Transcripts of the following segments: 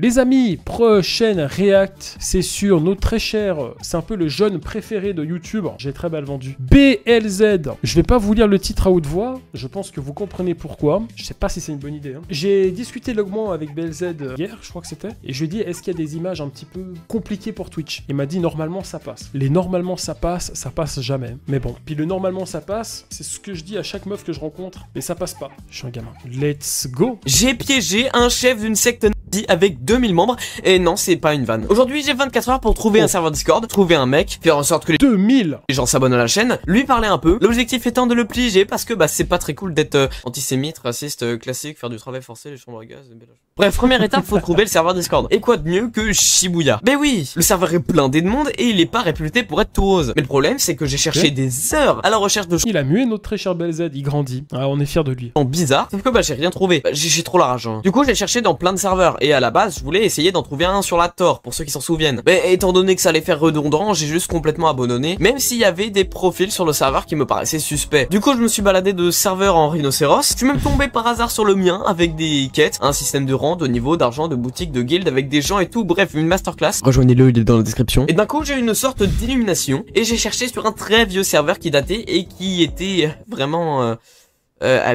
Les amis, prochaine React, c'est sur notre très cher, c'est un peu le jeune préféré de YouTube, j'ai très mal vendu, BLZ. Je vais pas vous lire le titre à haute voix, je pense que vous comprenez pourquoi. Je sais pas si c'est une bonne idée. J'ai discuté longuement avec BLZ hier, je crois que c'était, et je lui ai dit, est-ce qu'il y a des images un petit peu compliquées pour Twitch? Il m'a dit, normalement ça passe. Les normalement ça passe jamais. Mais bon, puis le normalement ça passe, c'est ce que je dis à chaque meuf que je rencontre, mais ça passe pas. Je suis un gamin. Let's go. J'ai piégé un chef d'une secte nazie avec 2000 membres, et non, c'est pas une vanne. Aujourd'hui, j'ai 24 heures pour trouver un serveur Discord, trouver un mec, faire en sorte que les 2000 gens s'abonnent à la chaîne, lui parler un peu. L'objectif étant de le piéger parce que bah c'est pas très cool d'être antisémite, raciste, classique, faire du travail forcé, les chambres à gaz. Bref, première étape, faut trouver le serveur Discord. Et quoi de mieux que Shibuya? Ben oui, le serveur est blindé de monde et il est pas réputé pour être tout rose. Mais le problème, c'est que j'ai cherché des heures à la recherche de Il a mué notre très cher BLZ, il grandit. Ah, on est fiers de lui. bizarre, sauf que bah j'ai rien trouvé. Bah, j'ai trop la rage. Du coup, j'ai cherché dans plein de serveurs et à la base, je voulais essayer d'en trouver un sur la Tor pour ceux qui s'en souviennent. Mais étant donné que ça allait faire redondant, j'ai juste complètement abandonné, même s'il y avait des profils sur le serveur qui me paraissaient suspects. Du coup, je me suis baladé de serveur en rhinocéros. Je suis même tombé par hasard sur le mien avec des quêtes, un système de rang, de niveau, d'argent, de boutique, de guild avec des gens et tout. Bref, une masterclass. Rejoignez-le, il est dans la description. Et d'un coup, j'ai eu une sorte d'illumination et j'ai cherché sur un très vieux serveur qui datait et qui était vraiment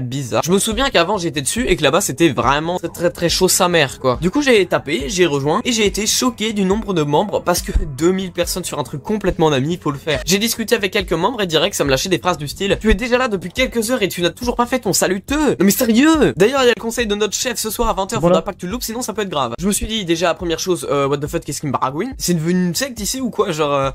bizarre. Je me souviens qu'avant j'étais dessus et que là-bas c'était vraiment très chaud sa mère quoi. Du coup j'ai tapé, j'ai rejoint et j'ai été choqué du nombre de membres parce que 2000 personnes sur un truc complètement d'amis, il faut le faire. J'ai discuté avec quelques membres et direct ça me lâchait des phrases du style: tu es déjà là depuis quelques heures et tu n'as toujours pas fait ton saluteux. Non mais sérieux. D'ailleurs il y a le conseil de notre chef ce soir à 20h, faudra pas que tu le loupes sinon ça peut être grave. Je me suis dit déjà première chose, what the fuck, qu'est-ce qui me baragouine? C'est devenu une secte ici ou quoi, genre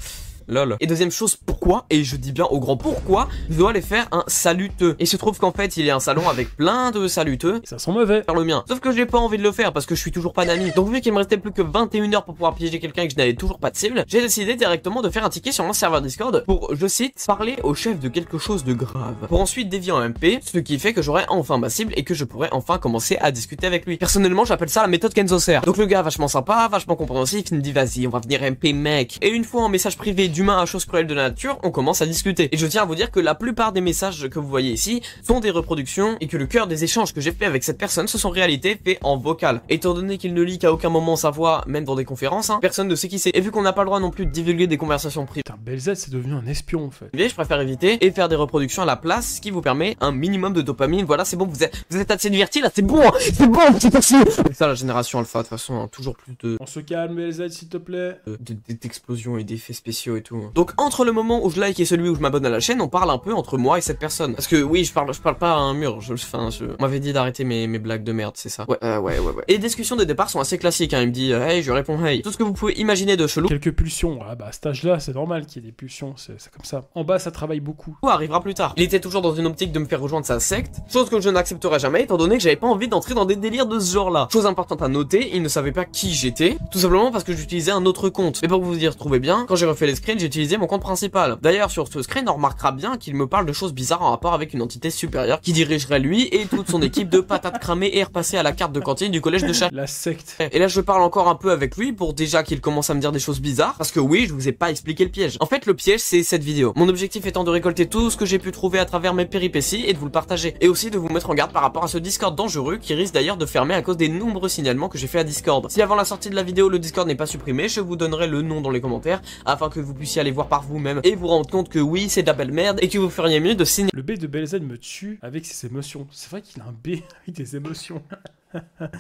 lol. Et deuxième chose, pourquoi, et je dis bien au grand pourquoi, je dois aller faire un saluteux. Et il se trouve qu'en fait, il y a un salon avec plein de saluteux. Ça sent mauvais. Faire le mien. Sauf que j'ai pas envie de le faire parce que je suis toujours pas d'amis. Donc vu qu'il me restait plus que 21 heures pour pouvoir piéger quelqu'un et que je n'avais toujours pas de cible, j'ai décidé directement de faire un ticket sur mon serveur Discord pour, je cite, parler au chef de quelque chose de grave. Pour ensuite dévier en MP, ce qui fait que j'aurai enfin ma cible et que je pourrai enfin commencer à discuter avec lui. Personnellement, j'appelle ça la méthode Kenzo Ser. Donc le gars vachement sympa, vachement compréhensif, il me dit vas-y, on va venir MP mec. Et une fois en message privé d'humain à chose cruelle de la nature, on commence à discuter. Et je tiens à vous dire que la plupart des messages que vous voyez ici sont des reproductions et que le cœur des échanges que j'ai fait avec cette personne se sont en réalité faits en vocal. Étant donné qu'il ne lit qu'à aucun moment sa voix, même dans des conférences, personne ne sait qui c'est. Et vu qu'on n'a pas le droit non plus de divulguer des conversations privées, putain, BLZ c'est devenu un espion en fait. Je préfère éviter et faire des reproductions à la place, ce qui vous permet un minimum de dopamine. Voilà, c'est bon, vous êtes assez divertis là, c'est bon, c'est bon, c'est ça la génération alpha, de toute façon, toujours plus de... On se calme BLZ s'il te plaît. D'explosions et d'effets spéciaux et tout. Donc entre le moment où je like et celui où je m'abonne à la chaîne, on parle un peu entre moi et cette personne. Parce que oui, je parle pas à un mur. On m'avait dit d'arrêter mes blagues de merde, c'est ça. Ouais. Et les discussions de départ sont assez classiques. Il me dit hey, je réponds hey. Tout ce que vous pouvez imaginer de chelou. Quelques pulsions. Ah bah à cet âge-là, c'est normal qu'il y ait des pulsions. C'est comme ça. En bas, ça travaille beaucoup. Arrivera plus tard. Il était toujours dans une optique de me faire rejoindre sa secte, chose que je n'accepterai jamais étant donné que j'avais pas envie d'entrer dans des délires de ce genre-là. Chose importante à noter, il ne savait pas qui j'étais, tout simplement parce que j'utilisais un autre compte. Mais pour vous y retrouver bien, quand j'ai refait les screens, j'ai utilisé mon compte principal. D'ailleurs, sur ce screen, on remarquera bien qu'il me parle de choses bizarres en rapport avec une entité supérieure qui dirigerait lui et toute son équipe de patates cramées et repasser à la carte de cantine du collège de Chat. La secte. Et là, je parle encore un peu avec lui pour déjà qu'il commence à me dire des choses bizarres, parce que oui, je vous ai pas expliqué le piège. En fait, le piège, c'est cette vidéo. Mon objectif étant de récolter tout ce que j'ai pu trouver à travers mes péripéties et de vous le partager. Et aussi de vous mettre en garde par rapport à ce Discord dangereux qui risque d'ailleurs de fermer à cause des nombreux signalements que j'ai fait à Discord. Si avant la sortie de la vidéo, le Discord n'est pas supprimé, je vous donnerai le nom dans les commentaires afin que vous puissiez aller voir par vous-même et vous rendre compte que oui, c'est de la belle merde et que vous feriez mieux de signer. Le B de BLZ me tue avec ses émotions. C'est vrai qu'il a un B avec des émotions.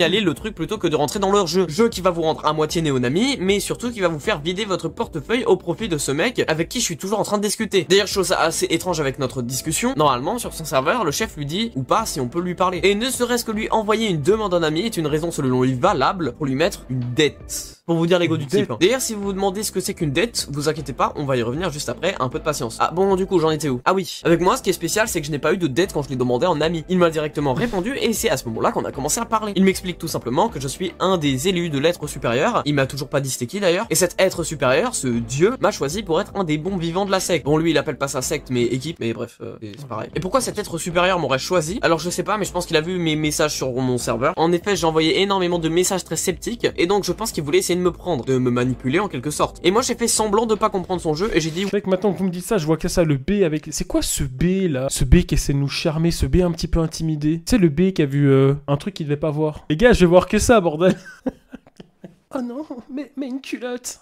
Aller le truc plutôt que de rentrer dans leur jeu qui va vous rendre à moitié néonami, mais surtout qui va vous faire vider votre portefeuille au profit de ce mec avec qui je suis toujours en train de discuter. D'ailleurs, chose assez étrange avec notre discussion, normalement sur son serveur, le chef lui dit ou pas si on peut lui parler. Et ne serait-ce que lui envoyer une demande en ami est une raison selon lui valable pour lui mettre une dette. Pour vous dire l'ego du type. D'ailleurs, si vous vous demandez ce que c'est qu'une dette, vous inquiétez pas, on va y revenir juste après, un peu de patience. Ah bon, du coup, j'en étais où? Ah oui, avec moi, ce qui est spécial, c'est que je n'ai pas eu de dette quand je l'ai demandé en ami. Il m'a directement répondu et c'est à ce moment-là qu'on a commencé à parler. Il m'explique tout simplement que je suis un des élus de l'être supérieur. Il m'a toujours pas dit c'était qui d'ailleurs. Et cet être supérieur, ce dieu, m'a choisi pour être un des bons vivants de la secte. Bon, lui, il appelle pas sa secte, mais équipe, mais bref, c'est pareil. Et pourquoi cet être supérieur m'aurait choisi? Alors je sais pas, mais je pense qu'il a vu mes messages sur mon serveur. En effet, j'ai envoyé énormément de messages très sceptiques et donc je pense qu'il voulait essayer de me prendre, de me manipuler en quelque sorte. Et moi j'ai fait semblant de pas comprendre son jeu et j'ai dit... C'est vrai que maintenant que vous me dites ça, je vois que ça, le B avec... C'est quoi ce B là? Ce B qui essaie de nous charmer, ce B un petit peu intimidé. Tu sais le B qui a vu un truc qu'il devait pas voir. Les gars, je vais voir que ça, bordel. Oh non, mais une culotte.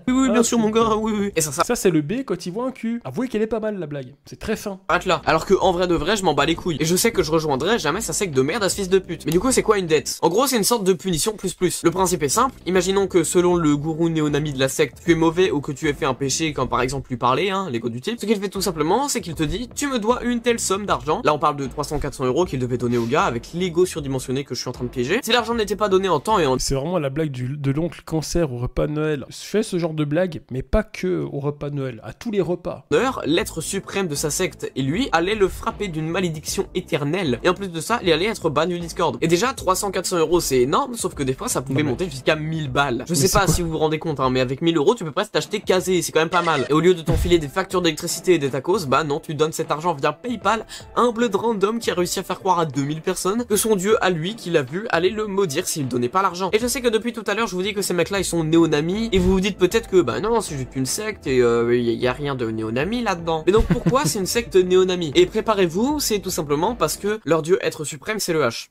Oui, oui, bien sûr, mon gars, oui, oui. Et Ça c'est le B quand il voit un cul. Avouez qu'elle est pas mal la blague. C'est très fin. arrête là. Alors que en vrai de vrai, je m'en bats les couilles. Et je sais que je rejoindrai jamais sa secte de merde à ce fils de pute. Mais du coup, c'est quoi une dette? En gros, c'est une sorte de punition plus. Le principe est simple. Imaginons que selon le gourou néonami de la secte, tu es mauvais ou que tu aies fait un péché, comme par exemple lui parler, hein, l'ego du type. Ce qu'il fait tout simplement, c'est qu'il te dit, tu me dois une telle somme d'argent. Là, on parle de 300-400 euros qu'il devait donner au gars avec l'ego surdimensionné que je suis en train de piéger. Si l'argent n'était pas donné en temps et en... C'est vraiment la blague de l'oncle cancer au repas de Noël. Je fais ce genre de blague, mais pas que au repas de Noël, à tous les repas. L'être suprême de sa secte et lui allait le frapper d'une malédiction éternelle. Et en plus de ça, il allait être ban du Discord. Et déjà, 300-400 euros, c'est énorme, sauf que des fois, ça pouvait monter jusqu'à 1000 balles. Je sais pas si vous vous rendez compte, hein, mais avec 1000 euros, tu peux presque t'acheter casé, c'est quand même pas mal. Et au lieu de t'enfiler des factures d'électricité et des tacos, bah non, tu donnes cet argent via PayPal à un bled random qui a réussi à faire croire à 2000 personnes que son dieu à lui, qui l'a vu, allait le maudire s'il donnait pas l'argent. Et je sais que depuis tout à l'heure, je vous dis que ces mecs-là, ils sont néonamis, et vous vous dites peut-être que, bah non, c'est juste une secte, et y a rien de néonami là-dedans. Mais donc pourquoi c'est une secte néonami? Et préparez-vous, c'est tout simplement parce que leur dieu être suprême, c'est le H.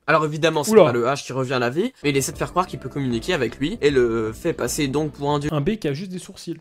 Alors évidemment, c'est pas le H qui revient à la vie, mais il essaie de faire croire qu'il peut communiquer avec lui, et le fait passer donc pour un dieu. Un B qui a juste des sourcils.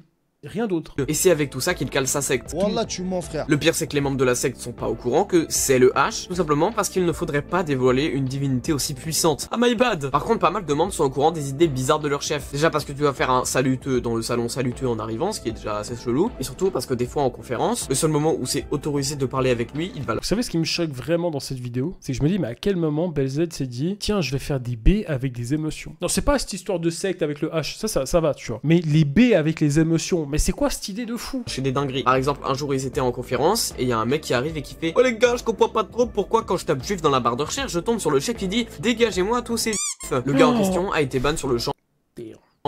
Rien d'autre. Et c'est avec tout ça qu'il cale sa secte. Wallah, tu mens, frère. Le pire, c'est que les membres de la secte sont pas au courant que c'est le H, tout simplement parce qu'il ne faudrait pas dévoiler une divinité aussi puissante. Ah my bad. Par contre, pas mal de membres sont au courant des idées bizarres de leur chef. Déjà parce que tu vas faire un saluteux dans le salon saluteux en arrivant, ce qui est déjà assez chelou. Et surtout parce que des fois en conférence, le seul moment où c'est autorisé de parler avec lui, il va... Vous savez ce qui me choque vraiment dans cette vidéo? C'est que je me dis, mais à quel moment BLZ s'est dit, tiens, je vais faire des B avec des émotions. Non, c'est pas cette histoire de secte avec le H, ça va, tu vois. Mais les B avec les émotions, mais c'est quoi cette idée de fou? Je fais des dingueries. Par exemple, un jour ils étaient en conférence et il y a un mec qui arrive et qui fait: oh les gars, je comprends pas trop pourquoi quand je tape juif dans la barre de recherche, je tombe sur le chef qui dit dégagez-moi tous ces juifs. Le gars en question a été ban sur le champ.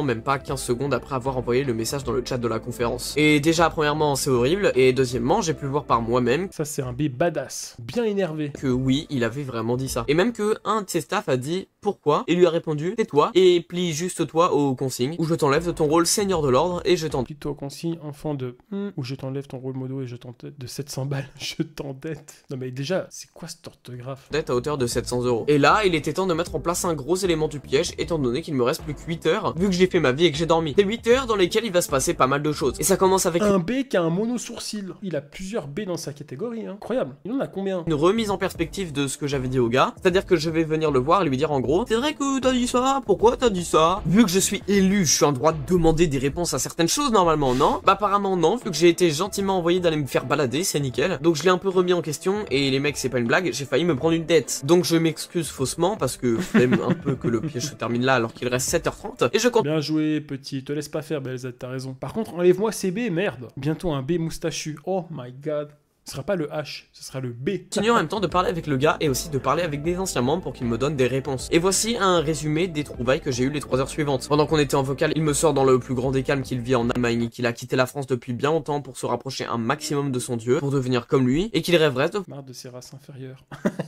Même pas 15 secondes après avoir envoyé le message dans le chat de la conférence. Et déjà, premièrement, c'est horrible, et deuxièmement, j'ai pu voir par moi-même. Ça, c'est un B badass, bien énervé. Que oui, il avait vraiment dit ça. Et même que un de ses staff a dit pourquoi, et lui a répondu tais-toi, et plie juste toi aux consignes, ou je t'enlève de ton rôle seigneur de l'ordre, et je t'en... Plie-toi aux consignes, enfant de... ou je t'enlève ton rôle modo et je t'endette de 700 balles. Je t'endette. Non mais déjà, c'est quoi cette orthographe? Dette à hauteur de 700 euros. Et là, il était temps de mettre en place un gros élément du piège, étant donné qu'il me reste plus que 8 heures, vu que j'ai fait ma vie et que j'ai dormi. C'est 8 heures dans lesquelles il va se passer pas mal de choses. Et ça commence avec un B qui a un mono-sourcil. Il a plusieurs B dans sa catégorie, hein. Incroyable. Il en a combien? Une remise en perspective de ce que j'avais dit au gars. C'est-à-dire que je vais venir le voir et lui dire en gros: c'est vrai que t'as dit ça? Pourquoi t'as dit ça? Vu que je suis élu, je suis en droit de demander des réponses à certaines choses normalement, non? Bah apparemment non, vu que j'ai été gentiment envoyé d'aller me faire balader, c'est nickel. Donc je l'ai un peu remis en question et les mecs, c'est pas une blague, j'ai failli me prendre une dette. Donc je m'excuse faussement parce que flemme un peu que le piège se termine là alors qu'il reste 7h30 et je compte. Bien joué petit, te laisse pas faire BLZ, t'as raison. Par contre, enlève-moi ces B, merde. Bientôt un B moustachu. Oh my god. Ce sera pas le H, ce sera le B. Continue en même temps de parler avec le gars et aussi de parler avec des anciens membres pour qu'ils me donnent des réponses. Et voici un résumé des trouvailles que j'ai eu les 3 heures suivantes. Pendant qu'on était en vocal, il me sort dans le plus grand des calmes qu'il vit en Allemagne et qu'il a quitté la France depuis bien longtemps pour se rapprocher un maximum de son dieu, pour devenir comme lui, et qu'il rêverait de marre de ses races inférieures.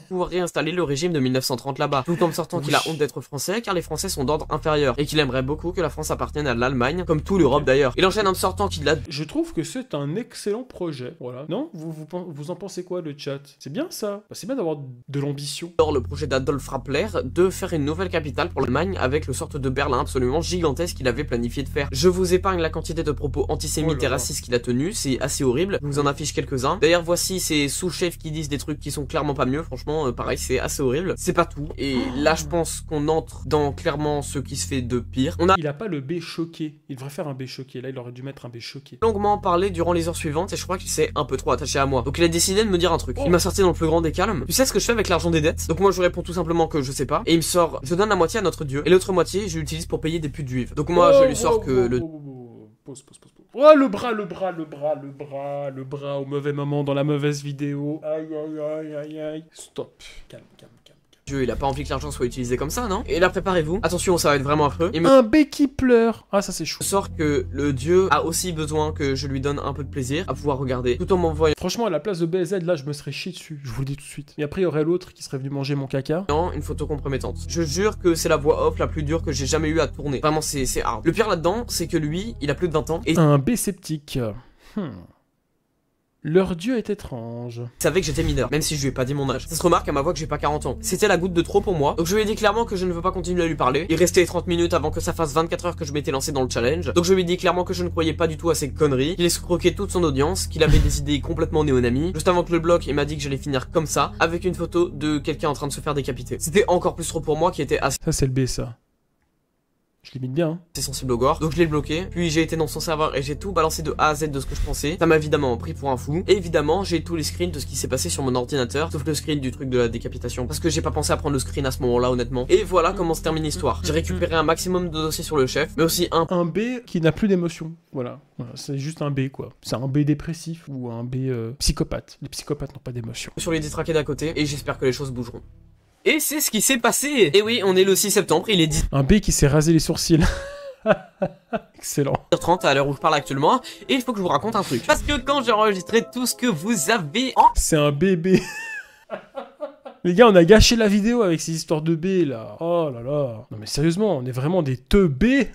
pouvoir réinstaller le régime de 1930 là-bas, tout en me sortant qu'il a honte d'être français car les Français sont d'ordre inférieur et qu'il aimerait beaucoup que la France appartienne à l'Allemagne, comme tout l'Europe d'ailleurs. Il enchaîne en me sortant qu'il a... Je trouve que c'est un excellent projet, voilà. Non, vous en pensez quoi le chat? C'est bien ça, bah, c'est bien d'avoir de l'ambition. Alors le projet d'Adolf Rappler de faire une nouvelle capitale pour l'Allemagne avec le sorte de Berlin absolument gigantesque qu'il avait planifié de faire. Je vous épargne la quantité de propos antisémites et racistes qu'il a tenus, c'est assez horrible, je vous en affiche quelques-uns. D'ailleurs voici ces sous-chefs qui disent des trucs qui sont clairement pas mieux, franchement pareil c'est assez horrible. C'est pas tout, et là je pense qu'on entre dans clairement ce qui se fait de pire. Il a pas le B choqué, il devrait faire un B choqué, là il aurait dû mettre un B choqué. Longuement parlé durant les heures suivantes et je crois qu'il s'est un peu trop attaché à moi. Donc il a décidé de me dire un truc. Il m'a sorti dans le plus grand des calmes. Tu sais ce que je fais avec l'argent des dettes? Donc moi je réponds tout simplement que je sais pas. Et il me sort, je donne la moitié à notre dieu. Et l'autre moitié je l'utilise pour payer des putes juives. Donc moi je lui sors que le... Pause. Oh le bras au mauvais moment dans la mauvaise vidéo. Aïe. Stop. Calme. Dieu, il a pas envie que l'argent soit utilisé comme ça, non? Et là, préparez-vous. Attention, ça va être vraiment affreux. Un B qui pleure. Ah, ça c'est chou. Je sors que le dieu a aussi besoin que je lui donne un peu de plaisir à pouvoir regarder, tout en m'envoyant... Franchement, à la place de BZ, là, je me serais chié dessus. Je vous le dis tout de suite. Et après, il y aurait l'autre qui serait venu manger mon caca. Non, une photo compromettante. Je jure que c'est la voix off la plus dure que j'ai jamais eu à tourner. Vraiment, c'est hard. Le pire là-dedans, c'est que lui, il a plus de 20 ans et... Un B sceptique. Leur dieu est étrange. Il savait que j'étais mineur, même si je lui ai pas dit mon âge. Ça se remarque à ma voix que j'ai pas 40 ans. C'était la goutte de trop pour moi. Donc je lui ai dit clairement que je ne veux pas continuer à lui parler. Il restait 30 minutes avant que ça fasse 24 heures que je m'étais lancé dans le challenge. Donc je lui ai dit clairement que je ne croyais pas du tout à ces conneries, qu'il escroquait toute son audience, qu'il avait des idées complètement néonamies. Juste avant que le bloc, il m'a dit que j'allais finir comme ça, avec une photo de quelqu'un en train de se faire décapiter. C'était encore plus trop pour moi qui était assez... Ça, c'est le B, ça. Je limite bien, hein. C'est sensible au gore, donc je l'ai bloqué. Puis j'ai été dans son serveur et j'ai tout balancé de A à Z de ce que je pensais. Ça m'a évidemment pris pour un fou. Et évidemment, j'ai tous les screens de ce qui s'est passé sur mon ordinateur, sauf le screen du truc de la décapitation. Parce que j'ai pas pensé à prendre le screen à ce moment-là, honnêtement. Et voilà comment se termine l'histoire. J'ai récupéré un maximum de dossiers sur le chef, mais aussi un B qui n'a plus d'émotion. Voilà. C'est juste un B, quoi. C'est un B dépressif ou un B psychopathe. Les psychopathes n'ont pas d'émotion. sur les détraqués d'à côté, et j'espère que les choses bougeront. Et c'est ce qui s'est passé. Et oui, on est le 6 septembre, il est 10h30 Un B qui s'est rasé les sourcils. Excellent. à l'heure où je parle actuellement, et il faut que je vous raconte un truc. Parce que quand j'ai enregistré tout ce que vous avez en... C'est un bébé. Les gars, on a gâché la vidéo avec ces histoires de B, là. Oh là là. Non mais sérieusement, on est vraiment des teubés.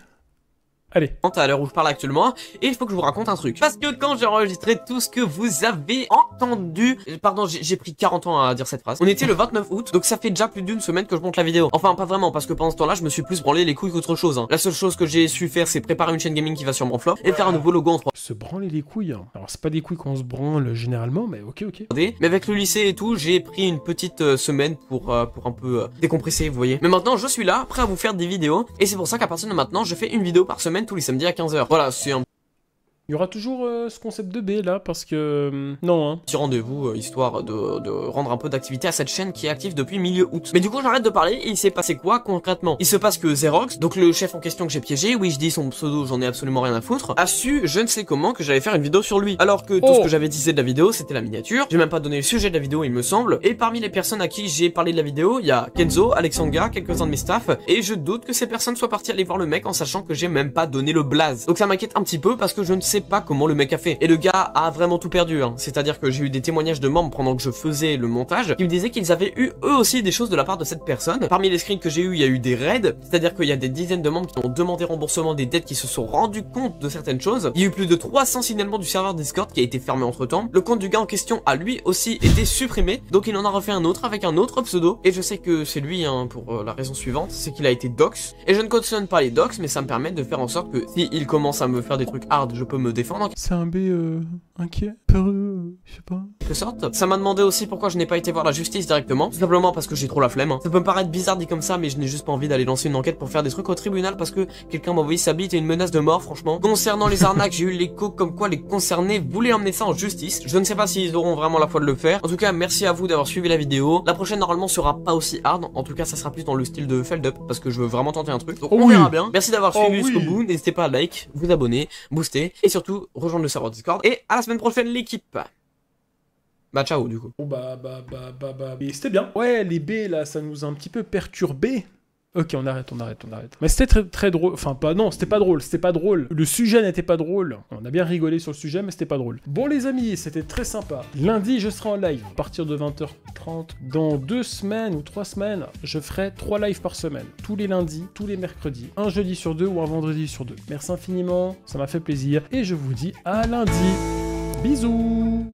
Allez. à l'heure où je parle actuellement, et il faut que je vous raconte un truc. Parce que quand j'ai enregistré tout ce que vous avez entendu... Pardon, j'ai pris 40 ans à dire cette phrase. On était le 29 août, donc ça fait déjà plus d'une semaine que je monte la vidéo. Enfin, pas vraiment, parce que pendant ce temps-là, je me suis plus branlé les couilles qu'autre chose. Hein. La seule chose que j'ai su faire, c'est préparer une chaîne gaming qui va sur mon flop, et faire un nouveau logo en 3D. Se branler les couilles. Hein. Alors, c'est pas des couilles qu'on se branle généralement, mais ok. Mais avec le lycée et tout, j'ai pris une petite semaine pour un peu décompresser, vous voyez. Mais maintenant, je suis là, prêt à vous faire des vidéos, et c'est pour ça qu'à partir de maintenant, je fais une vidéo par semaine tous les samedis à 15h. Voilà, c'est un Il y aura toujours ce concept de B là, parce que... non, hein. petit rendez-vous, histoire de rendre un peu d'activité à cette chaîne qui est active depuis milieu août. Mais du coup, j'arrête de parler, et il s'est passé quoi concrètement? Il se passe que Xerox, donc le chef en question que j'ai piégé, oui je dis son pseudo, j'en ai absolument rien à foutre, a su, je ne sais comment, que j'allais faire une vidéo sur lui. Alors que tout ce que j'avais disé de la vidéo, c'était la miniature, j'ai même pas donné le sujet de la vidéo, il me semble, et parmi les personnes à qui j'ai parlé de la vidéo, il y a Kenzo, Alexandra, quelques-uns de mes staffs, et je doute que ces personnes soient parties aller voir le mec en sachant que j'ai même pas donné le blaze. Donc ça m'inquiète un petit peu parce que je ne sais pas comment le mec a fait. Et le gars a vraiment tout perdu, hein. C'est-à-dire que j'ai eu des témoignages de membres pendant que je faisais le montage qui me disaient qu'ils avaient eu eux aussi des choses de la part de cette personne. Parmi les screens que j'ai eu, il y a eu des raids, c'est-à-dire qu'il y a des dizaines de membres qui ont demandé remboursement des dettes qui se sont rendus compte de certaines choses. Il y a eu plus de 300 signalements du serveur Discord qui a été fermé entre temps. Le compte du gars en question a lui aussi été supprimé, donc il en a refait un autre avec un autre pseudo. Et je sais que c'est lui, hein, pour la raison suivante, c'est qu'il a été dox. Et je ne cautionne pas les dox, mais ça me permet de faire en sorte que si il commence à me faire des trucs hard, je peux me défendre. C'est un B inquiet, peureux, je sais pas. Quelque sorte. Ça m'a demandé aussi pourquoi je n'ai pas été voir la justice directement. Tout simplement parce que j'ai trop la flemme. Hein. Ça peut me paraître bizarre dit comme ça, mais je n'ai juste pas envie d'aller lancer une enquête pour faire des trucs au tribunal parce que quelqu'un m'a envoyé sa bite et une menace de mort, franchement. Concernant les arnaques, j'ai eu l'écho comme quoi les concernés voulaient emmener ça en justice. Je ne sais pas s'ils auront vraiment la foi de le faire. En tout cas, merci à vous d'avoir suivi la vidéo. La prochaine normalement sera pas aussi hard. En tout cas, ça sera plus dans le style de Feld Up parce que je veux vraiment tenter un truc. Donc on verra bien. Merci d'avoir suivi jusqu'au bout. N'hésitez pas à like, vous abonner, booster et surtout rejoindre le serveur Discord. Et à la semaine prochaine l'équipe. Bah ciao du coup. Oh Et c'était bien. Ouais, les B là, ça nous a un petit peu perturbé. Ok, on arrête. Mais c'était très drôle. Enfin, non, c'était pas drôle. Le sujet n'était pas drôle. On a bien rigolé sur le sujet, mais c'était pas drôle. Bon, les amis, c'était très sympa. Lundi, je serai en live à partir de 20h30. Dans 2 semaines ou 3 semaines, je ferai 3 lives par semaine. Tous les lundis, tous les mercredis. Un jeudi sur 2 ou un vendredi sur 2. Merci infiniment, ça m'a fait plaisir. Et je vous dis à lundi. Bisous.